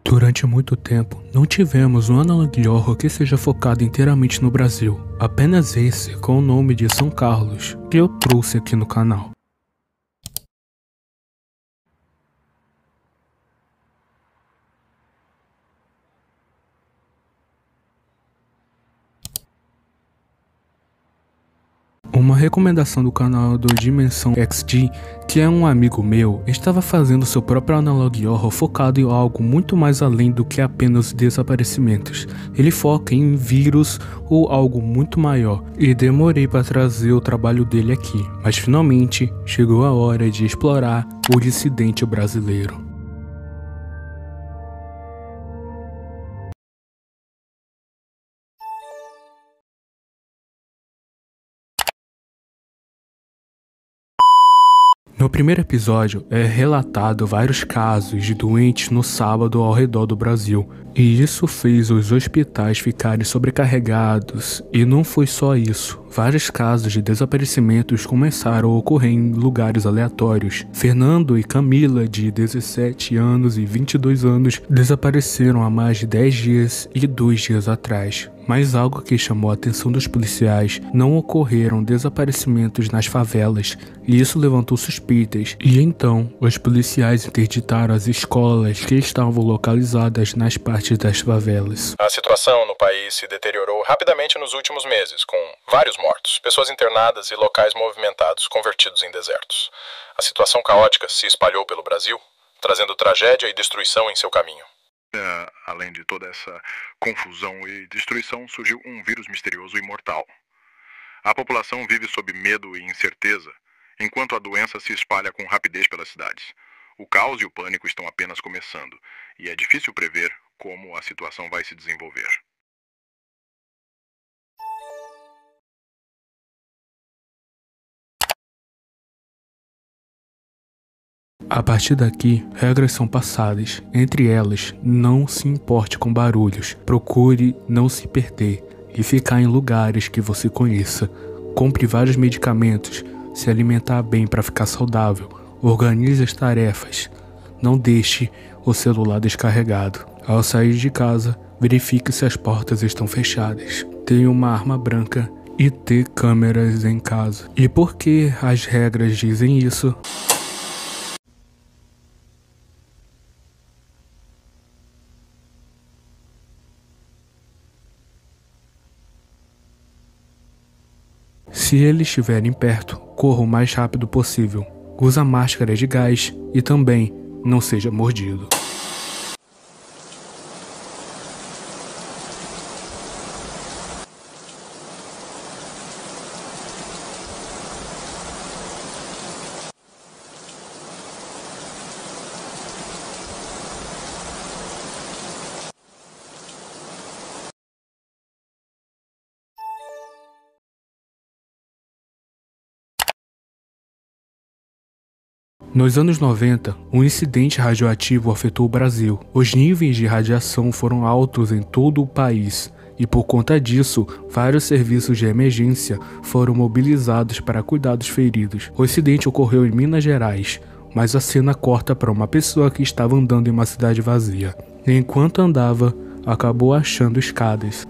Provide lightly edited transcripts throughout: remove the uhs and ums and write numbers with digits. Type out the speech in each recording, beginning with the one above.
Durante muito tempo, não tivemos um analog horror que seja focado inteiramente no Brasil. Apenas esse, com o nome de São Carlos, que eu trouxe aqui no canal. Uma recomendação do canal do Dimensão XD, que é um amigo meu, estava fazendo seu próprio analog horror focado em algo muito mais além do que apenas desaparecimentos. Ele foca em vírus ou algo muito maior, e demorei para trazer o trabalho dele aqui, mas finalmente chegou a hora de explorar o dissidente brasileiro. No primeiro episódio é relatado vários casos de doentes no sábado ao redor do Brasil, e isso fez os hospitais ficarem sobrecarregados. E não foi só isso, vários casos de desaparecimentos começaram a ocorrer em lugares aleatórios. Fernando e Camila, de 17 anos e 22 anos, desapareceram há mais de 10 dias e 2 dias atrás. Mas algo que chamou a atenção dos policiais: não ocorreram desaparecimentos nas favelas, e isso levantou suspeitas. E então, os policiais interditaram as escolas que estavam localizadas nas partes das favelas. A situação no país se deteriorou rapidamente nos últimos meses, com vários mortos, pessoas internadas e locais movimentados convertidos em desertos. A situação caótica se espalhou pelo Brasil, trazendo tragédia e destruição em seu caminho. Além de toda essa confusão e destruição, surgiu um vírus misterioso e mortal. A população vive sob medo e incerteza, enquanto a doença se espalha com rapidez pelas cidades. O caos e o pânico estão apenas começando, e é difícil prever como a situação vai se desenvolver. A partir daqui, regras são passadas. Entre elas, não se importe com barulhos, procure não se perder e ficar em lugares que você conheça. Compre vários medicamentos, se alimentar bem para ficar saudável, organize as tarefas. Não deixe o celular descarregado. Ao sair de casa, verifique se as portas estão fechadas. Tenha uma arma branca e ter câmeras em casa. E por que as regras dizem isso? Se eles estiverem perto, corra o mais rápido possível. Usa máscara de gás e também não seja mordido. Nos anos 90, um incidente radioativo afetou o Brasil. Os níveis de radiação foram altos em todo o país, e por conta disso, vários serviços de emergência foram mobilizados para cuidar dos feridos. O incidente ocorreu em Minas Gerais, mas a cena corta para uma pessoa que estava andando em uma cidade vazia. Enquanto andava, acabou achando escadas,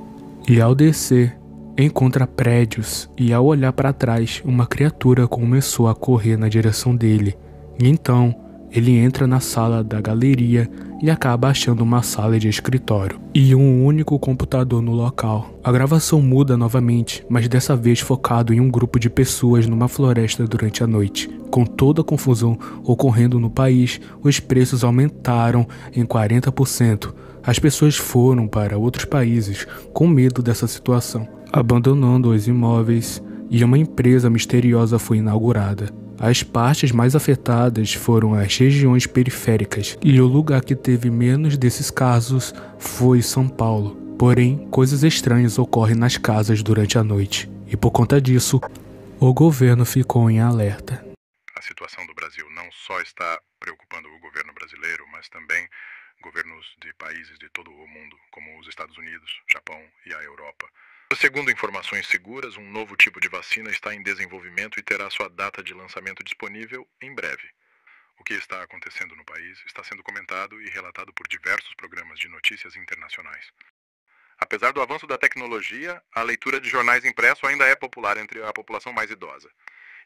e ao descer, encontra prédios, e ao olhar para trás, uma criatura começou a correr na direção dele. E então, ele entra na sala da galeria e acaba achando uma sala de escritório e um único computador no local. A gravação muda novamente, mas dessa vez focado em um grupo de pessoas numa floresta durante a noite. Com toda a confusão ocorrendo no país, os preços aumentaram em 40%. As pessoas foram para outros países com medo dessa situação, abandonando os imóveis, e uma empresa misteriosa foi inaugurada. As partes mais afetadas foram as regiões periféricas, e o lugar que teve menos desses casos foi São Paulo. Porém, coisas estranhas ocorrem nas casas durante a noite, e por conta disso, o governo ficou em alerta. A situação do Brasil não só está preocupando o governo brasileiro, mas também governos de países de todo o mundo, como os Estados Unidos, Japão e a Europa. Segundo informações seguras, um novo tipo de vacina está em desenvolvimento e terá sua data de lançamento disponível em breve. O que está acontecendo no país está sendo comentado e relatado por diversos programas de notícias internacionais. Apesar do avanço da tecnologia, a leitura de jornais impressos ainda é popular entre a população mais idosa.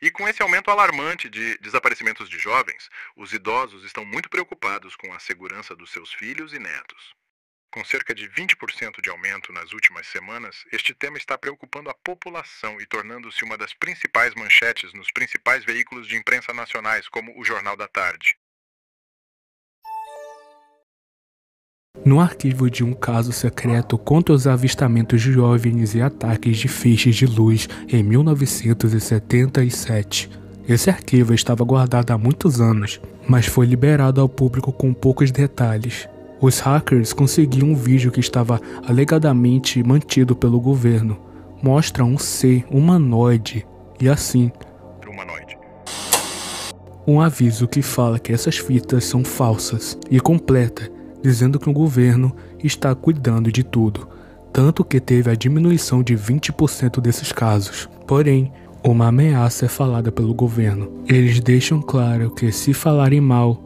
E com esse aumento alarmante de desaparecimentos de jovens, os idosos estão muito preocupados com a segurança dos seus filhos e netos. Com cerca de 20% de aumento nas últimas semanas, este tema está preocupando a população e tornando-se uma das principais manchetes nos principais veículos de imprensa nacionais, como o Jornal da Tarde. No arquivo de um caso secreto contra os avistamentos de OVNIs e ataques de feixes de luz em 1977. Esse arquivo estava guardado há muitos anos, mas foi liberado ao público com poucos detalhes. Os hackers conseguiram um vídeo que estava alegadamente mantido pelo governo. Mostra um ser humanoide e assim um aviso que fala que essas fitas são falsas e completa, dizendo que o governo está cuidando de tudo, tanto que teve a diminuição de 20% desses casos. Porém, uma ameaça é falada pelo governo. Eles deixam claro que se falarem mal,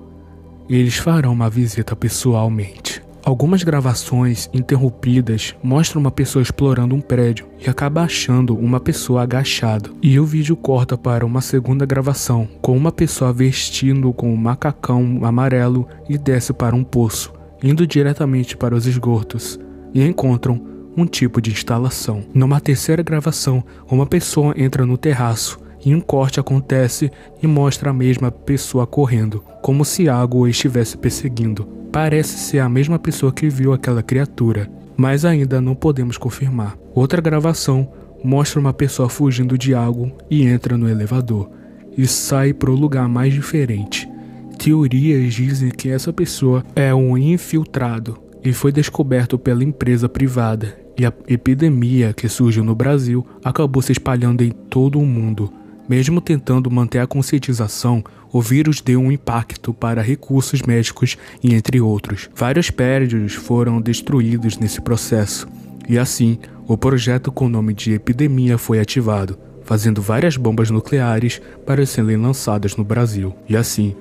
eles farão uma visita pessoalmente. Algumas gravações interrompidas mostram uma pessoa explorando um prédio e acaba achando uma pessoa agachada. E o vídeo corta para uma segunda gravação, com uma pessoa vestindo com um macacão amarelo e desce para um poço, indo diretamente para os esgotos, e encontram um tipo de instalação. Numa terceira gravação, uma pessoa entra no terraço e um corte acontece e mostra a mesma pessoa correndo, como se algo o estivesse perseguindo. Parece ser a mesma pessoa que viu aquela criatura, mas ainda não podemos confirmar. Outra gravação mostra uma pessoa fugindo de algo e entra no elevador, e sai para o lugar mais diferente. Teorias dizem que essa pessoa é um infiltrado e foi descoberto pela empresa privada, e a epidemia que surgiu no Brasil acabou se espalhando em todo o mundo. Mesmo tentando manter a conscientização, o vírus deu um impacto para recursos médicos e entre outros. Vários prédios foram destruídos nesse processo, e assim, o projeto com o nome de epidemia foi ativado, fazendo várias bombas nucleares para serem lançadas no Brasil. E assim,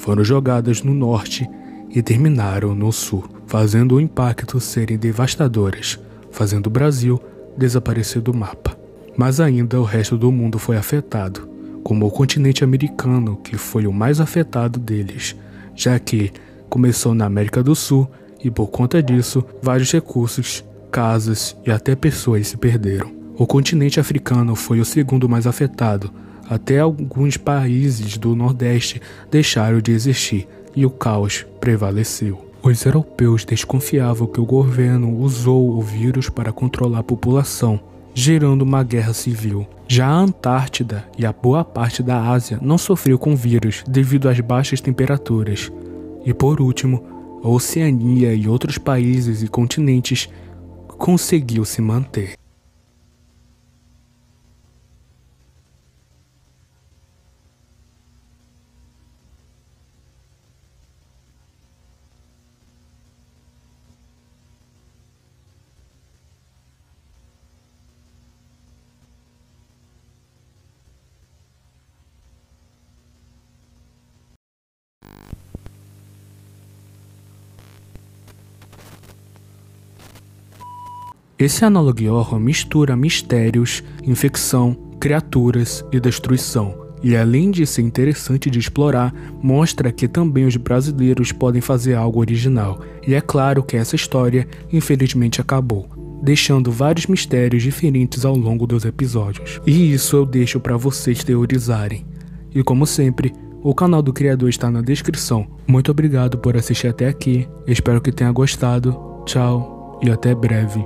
foram jogadas no norte e terminaram no sul, fazendo o impacto serem devastadoras, fazendo o Brasil desaparecer do mapa. Mas ainda o resto do mundo foi afetado, como o continente americano, que foi o mais afetado deles, já que começou na América do Sul e por conta disso, vários recursos, casas e até pessoas se perderam. O continente africano foi o segundo mais afetado, até alguns países do Nordeste deixaram de existir e o caos prevaleceu. Os europeus desconfiavam que o governo usou o vírus para controlar a população, gerando uma guerra civil. Já a Antártida e a boa parte da Ásia não sofreu com vírus devido às baixas temperaturas. E por último, a Oceania e outros países e continentes conseguiu se manter. Esse Analog Horror mistura mistérios, infecção, criaturas e destruição. E além de ser interessante de explorar, mostra que também os brasileiros podem fazer algo original. E é claro que essa história, infelizmente, acabou, deixando vários mistérios diferentes ao longo dos episódios. E isso eu deixo para vocês teorizarem. E como sempre, o canal do criador está na descrição. Muito obrigado por assistir até aqui, espero que tenha gostado, tchau e até breve.